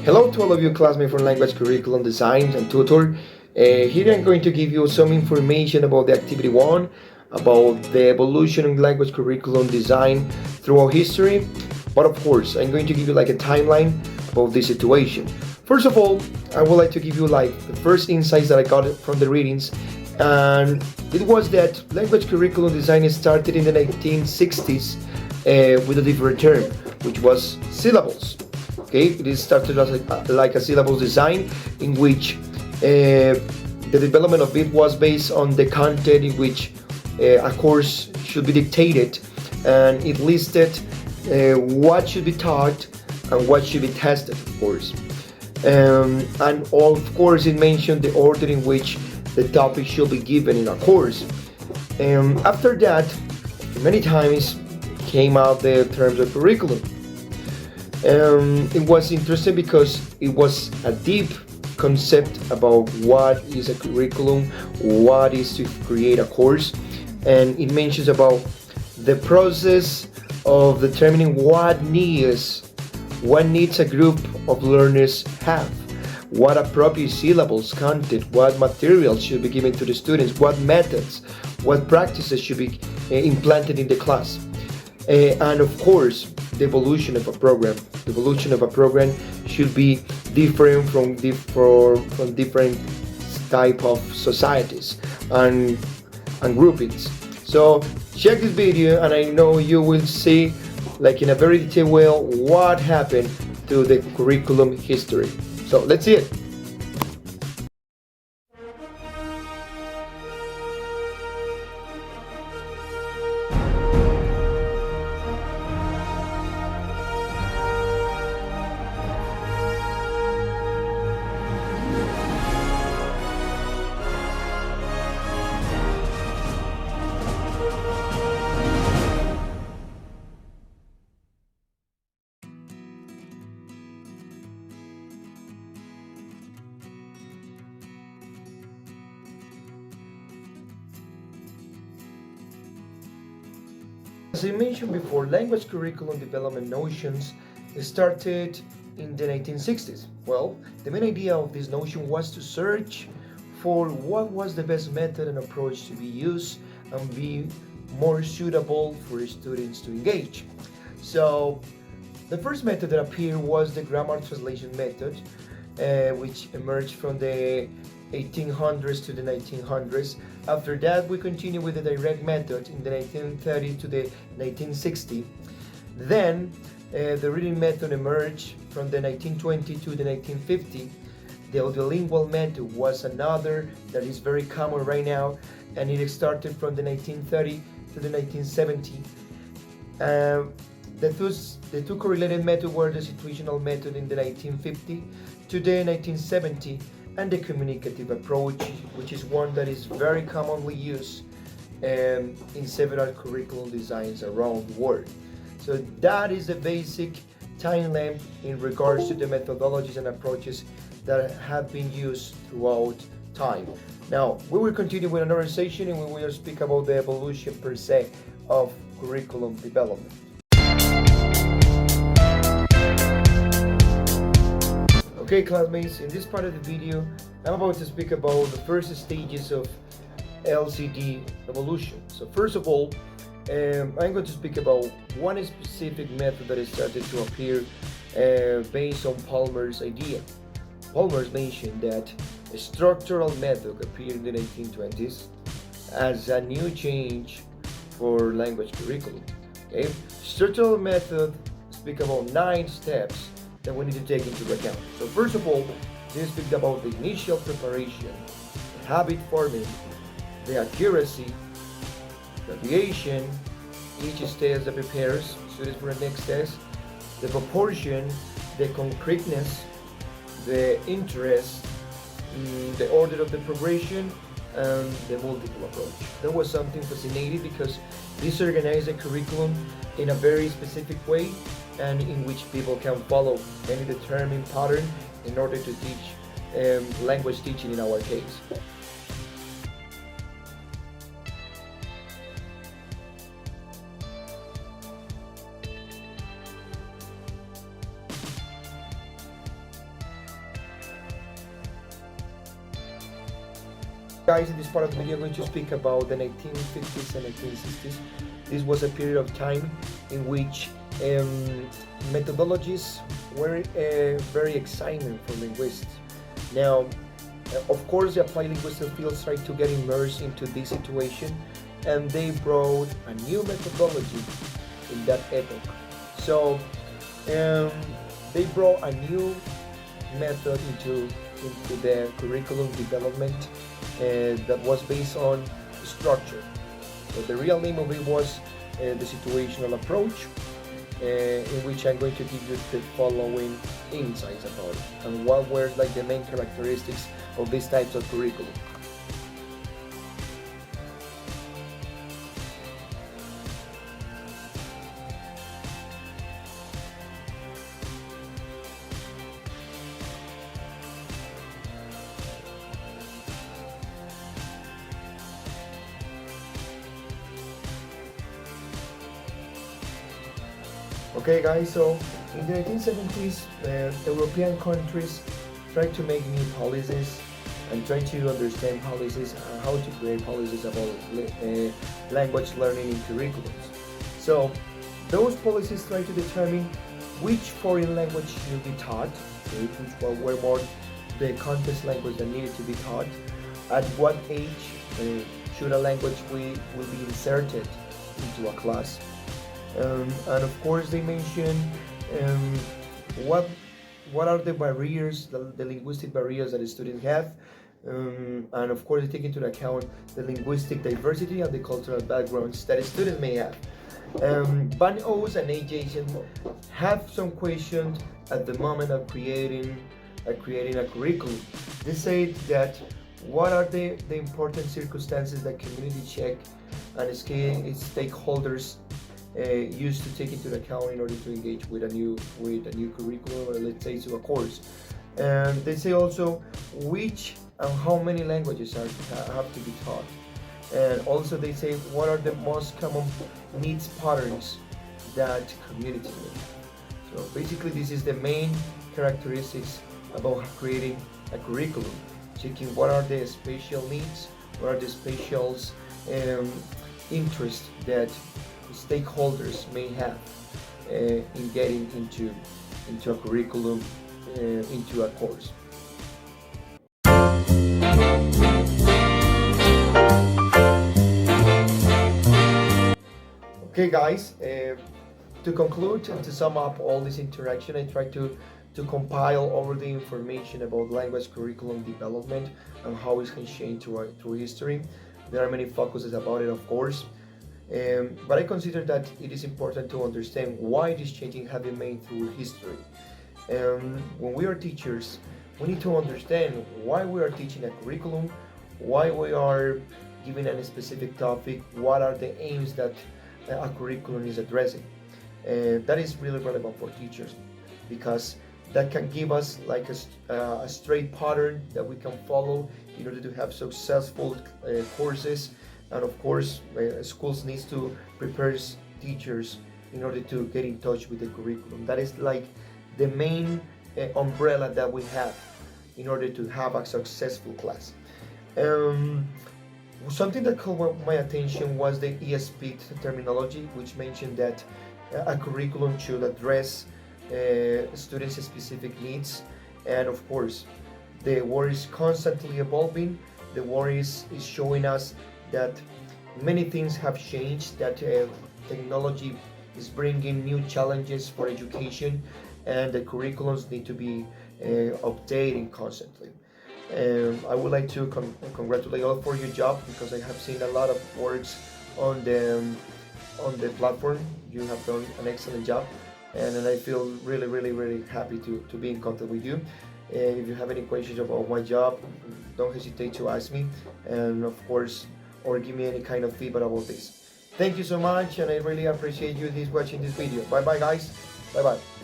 Hello to all of you classmates from Language Curriculum Design and Tutor. Here I'm going to give you some information about the Activity 1, about the evolution of language curriculum design throughout history. But of course, I'm going to give you like a timeline about this situation. First of all, I would like to give you like the first insights that I got from the readings. And it was that language curriculum design started in the 1960s with a different term, which was syllables. Okay, it is started as like a syllable design in which the development of it was based on the content in which a course should be dictated, and it listed what should be taught and what should be tested, of course. And of course, it mentioned the order in which the topic should be given in a course. After that, many times came out the terms of curriculum. It was interesting because it was a deep concept about what is a curriculum, what is to create a course, and it mentions about the process of determining what needs a group of learners have, what appropriate syllables, content, what materials should be given to the students, what methods, what practices should be implanted in the class, and of course the evolution of a program. The evolution of a program should be different from different type of societies and groupings. So check this video, and I know you will see, like in a very detailed way, what happened to the curriculum history. So let's see it. As I mentioned before, language curriculum development notions started in the 1960s. Well, the main idea of this notion was to search for what was the best method and approach to be used and be more suitable for students to engage. So, the first method that appeared was the grammar translation method, which emerged from the 1800s to the 1900s. After that, we continue with the direct method in the 1930 to the 1960. Then, the reading method emerged from the 1920 to the 1950. The audiolingual method was another that is very common right now, and it started from the 1930 to the 1970. The two correlated methods were the situational method in the 1950 to the 1970, and the communicative approach, which is one that is very commonly used in several curriculum designs around the world. So that is the basic timeline in regards to the methodologies and approaches that have been used throughout time. Now, we will continue with another session, and we will speak about the evolution per se of curriculum development. Okay, classmates, in this part of the video, I'm about to speak about the first stages of LCD evolution. So first of all, I'm going to speak about one specific method that started to appear based on Palmer's idea. Palmer's mentioned that a structural method appeared in the 1920s as a new change for language curriculum. Okay? Structural method speak about 9 steps that we need to take into account. So first of all, they speak about the initial preparation, the habit forming, the accuracy, the deviation, each stage that prepares students for the next test, the proportion, the concreteness, the interest, the order of the progression, and the multiple approach. That was something fascinating because this organized a curriculum in a very specific way, and in which people can follow any determined pattern in order to teach language teaching in our case. Guys, in this part of the video, I'm going to speak about the 1950s and 1960s. This was a period of time in which methodologies were very exciting for linguists. Now, of course, the applied linguistic fields tried to get immersed into this situation, and they brought a new methodology in that epoch. So, they brought a new method into the curriculum development that was based on structure. So the real name of it was the situational approach, in which I'm going to give you the following insights about it and what were like the main characteristics of these types of curriculum. Okay guys, so in the 1970s, European countries tried to make new policies and tried to understand policies and how to create policies about language learning in curriculums. So those policies try to determine which foreign language should be taught, okay, which were more the context language that needed to be taught, at what age should a language will be inserted into a class. And of course they mention what are the barriers, the linguistic barriers that the students have, and of course they take into account the linguistic diversity and the cultural backgrounds that a student may have. Van O's and AJ have some questions at the moment of creating a curriculum. They say that what are the important circumstances that community check and stakeholders used to take into account in order to engage with a new curriculum, or let's say to a course. And they say also which and how many languages have to be taught. And also they say what are the most common needs patterns that communities need. So basically this is the main characteristics about creating a curriculum, checking what are the spatial needs, what are the spatial interests that stakeholders may have in getting into a curriculum, into a course. Okay guys, to conclude and to sum up all this interaction, I tried to compile all the information about language curriculum development and how it can change through history. There are many focuses about it, of course. But I consider that it is important to understand why this changing have been made through history. When we are teachers, we need to understand why we are teaching a curriculum, why we are giving a specific topic, what are the aims that a curriculum is addressing. That is really relevant for teachers because that can give us like a straight pattern that we can follow in order to have successful courses. And of course, schools need to prepare teachers in order to get in touch with the curriculum. That is like the main umbrella that we have in order to have a successful class. Something that caught my attention was the ESP terminology, which mentioned that a curriculum should address students' specific needs. And of course, the world is constantly evolving. The world is showing us that many things have changed, that technology is bringing new challenges for education, and the curriculums need to be updating constantly. I would like to congratulate you all for your job, because I have seen a lot of works on the platform. You have done an excellent job, and I feel really happy to be in contact with you. If you have any questions about my job, don't hesitate to ask me, and of course, or give me any kind of feedback about this. Thank you so much, and I really appreciate you watching this video. Bye bye guys. Bye bye.